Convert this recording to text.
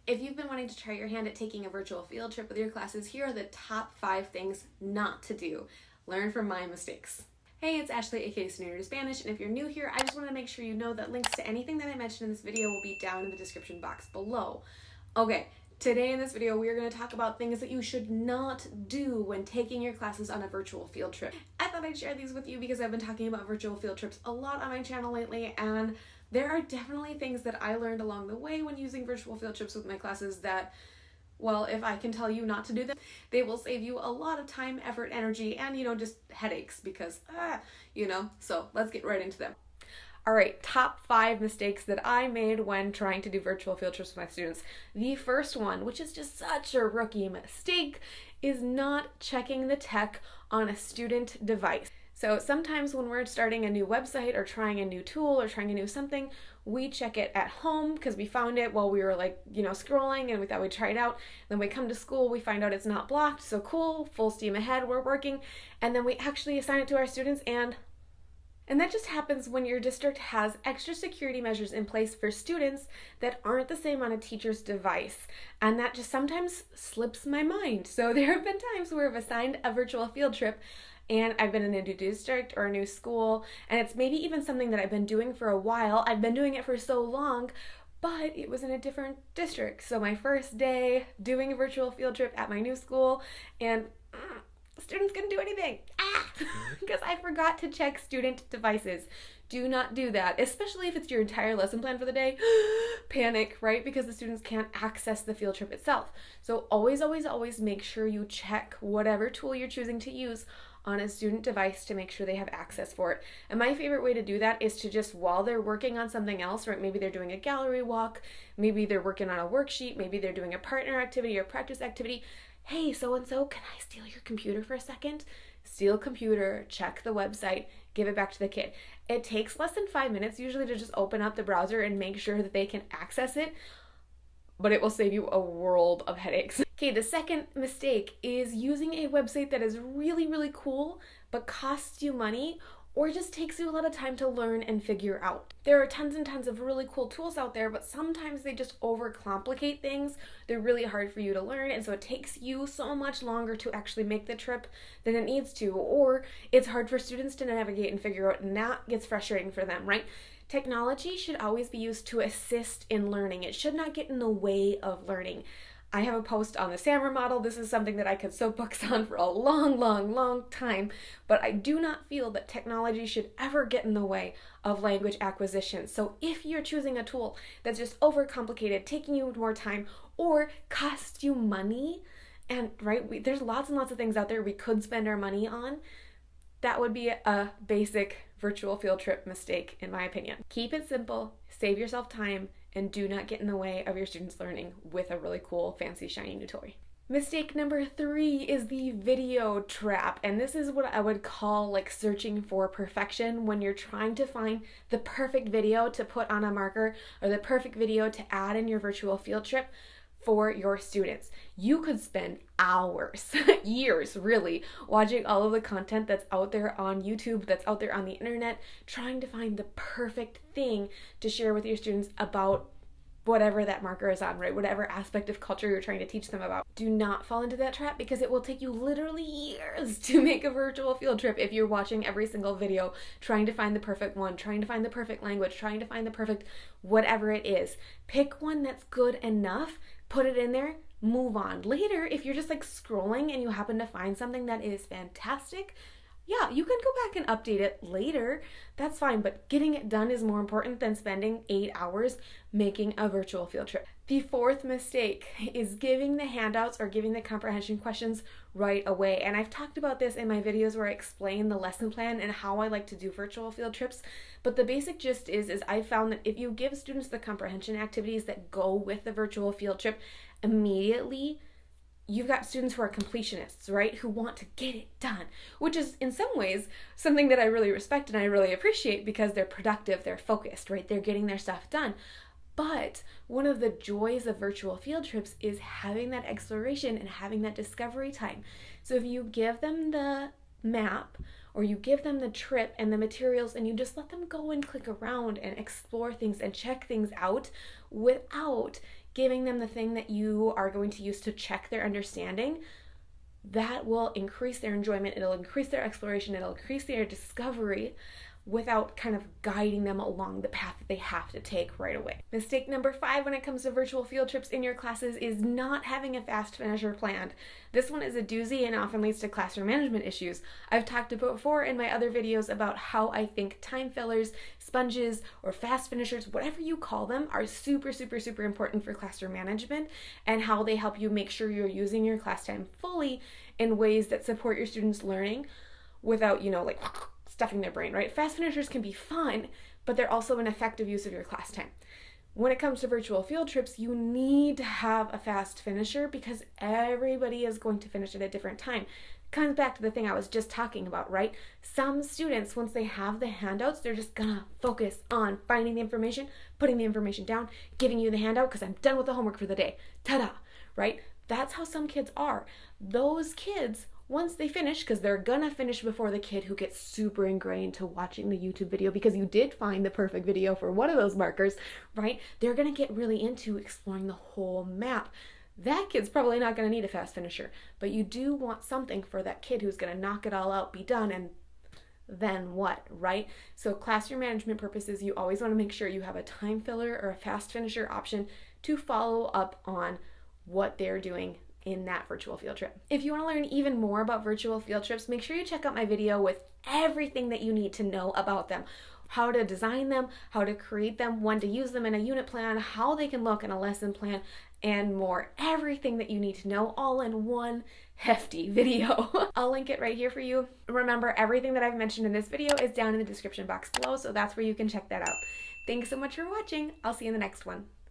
If you've been wanting to try your hand at taking a virtual field trip with your classes, here are the top 5 things not to do. Learn from my mistakes. Hey, it's Ashley, aka Senior to Spanish, and if you're new here, I just want to make sure you know that links to anything that I mentioned in this video will be down in the description box below. Okay, today in this video, we are going to talk about things that you should not do when taking your classes on a virtual field trip. I thought I'd share these with you because I've been talking about virtual field trips a lot on my channel lately, and there are definitely things that I learned along the way when using virtual field trips with my classes that, well, if I can tell you not to do them, they will save you a lot of time, effort, energy, and, just headaches because, so let's get right into them. All right, top 5 mistakes that I made when trying to do virtual field trips with my students. The first one, which is just such a rookie mistake, is not checking the tech on a student device. So sometimes when we're starting a new website or trying a new tool or trying a new something, we check it at home because we found it while we were scrolling and we thought we'd try it out. Then we come to school, we find out it's not blocked, so cool, full steam ahead, we're working. And then we actually assign it to our students and that just happens when your district has extra security measures in place for students that aren't the same on a teacher's device. And that just sometimes slips my mind. So there have been times where I've assigned a virtual field trip and I've been in a new district or a new school, and it's maybe even something that I've been doing for a while. I've been doing it for so long, but it was in a different district. So my first day doing a virtual field trip at my new school, and students couldn't do anything because I forgot to check student devices. Do not do that, especially if it's your entire lesson plan for the day. Panic, right? Because the students can't access the field trip itself. So always, always, always make sure you check whatever tool you're choosing to use on a student device to make sure they have access for it. And my favorite way to do that is to just, while they're working on something else, right? Maybe they're doing a gallery walk, maybe they're working on a worksheet, maybe they're doing a partner activity or practice activity. Hey, so-and-so, can I steal your computer for a second? Steal computer, check the website, give it back to the kid. It takes less than 5 minutes usually to just open up the browser and make sure that they can access it, but it will save you a world of headaches. Okay, the second mistake is using a website that is really, really cool, but costs you money or just takes you a lot of time to learn and figure out. There are tons and tons of really cool tools out there, but sometimes they just overcomplicate things. They're really hard for you to learn, and so it takes you so much longer to actually make the trip than it needs to, or it's hard for students to navigate and figure out, and that gets frustrating for them, right? Technology should always be used to assist in learning. It should not get in the way of learning. I have a post on the SAMR model. This is something that I could soapbox on for a long, long, long time, but I do not feel that technology should ever get in the way of language acquisition. So if you're choosing a tool that's just overcomplicated, taking you more time, or costs you money, and there's lots and lots of things out there we could spend our money on, that would be a basic virtual field trip mistake, in my opinion. Keep it simple, save yourself time, and do not get in the way of your students' learning with a really cool, fancy, shiny new toy. Mistake number 3 is the video trap, and this is what I would call searching for perfection when you're trying to find the perfect video to put on a marker or the perfect video to add in your virtual field trip for your students. You could spend hours, years really, watching all of the content that's out there on YouTube, that's out there on the internet, trying to find the perfect thing to share with your students about whatever that marker is on, right? Whatever aspect of culture you're trying to teach them about. Do not fall into that trap because it will take you literally years to make a virtual field trip if you're watching every single video, trying to find the perfect one, trying to find the perfect language, trying to find the perfect whatever it is. Pick one that's good enough, put it in there, move on. Later, if you're just scrolling and you happen to find something that is fantastic, yeah, you can go back and update it later. That's fine, but getting it done is more important than spending 8 hours making a virtual field trip. The 4th mistake is giving the handouts or giving the comprehension questions right away. And I've talked about this in my videos where I explain the lesson plan and how I like to do virtual field trips. But the basic gist is I found that if you give students the comprehension activities that go with the virtual field trip immediately, you've got students who are completionists, right? Who want to get it done, which is in some ways something that I really respect and I really appreciate because they're productive, they're focused, right? They're getting their stuff done. But one of the joys of virtual field trips is having that exploration and having that discovery time. So if you give them the map or you give them the trip and the materials and you just let them go and click around and explore things and check things out without giving them the thing that you are going to use to check their understanding, that will increase their enjoyment, it'll increase their exploration, it'll increase their discovery without kind of guiding them along the path that they have to take right away. Mistake number 5 when it comes to virtual field trips in your classes is not having a fast finisher planned. This one is a doozy and often leads to classroom management issues. I've talked before in my other videos about how I think time fillers, sponges, or fast finishers, whatever you call them, are super important for classroom management, and how they help you make sure you're using your class time fully in ways that support your students' learning without, like stuffing their brain, right? Fast finishers can be fun, but they're also an effective use of your class time. When it comes to virtual field trips, you need to have a fast finisher because everybody is going to finish at a different time. It comes back to the thing I was just talking about, right? Some students, once they have the handouts, they're just gonna focus on finding the information, putting the information down, giving you the handout because I'm done with the homework for the day. Ta-da, right? That's how some kids are. Those kids, once they finish, because they're gonna finish before the kid who gets super ingrained to watching the YouTube video because you did find the perfect video for one of those markers, right? They're gonna get really into exploring the whole map. That kid's probably not gonna need a fast finisher, but you do want something for that kid who's gonna knock it all out, be done, and then what, right? So classroom management purposes, you always wanna make sure you have a time filler or a fast finisher option to follow up on what they're doing in that virtual field trip. If you want to learn even more about virtual field trips, make sure you check out my video with everything that you need to know about them. How to design them, how to create them, when to use them in a unit plan, how they can look in a lesson plan, and more. Everything that you need to know all in one hefty video. I'll link it right here for you. Remember, everything that I've mentioned in this video is down in the description box below, so that's where you can check that out. Thanks so much for watching. I'll see you in the next one.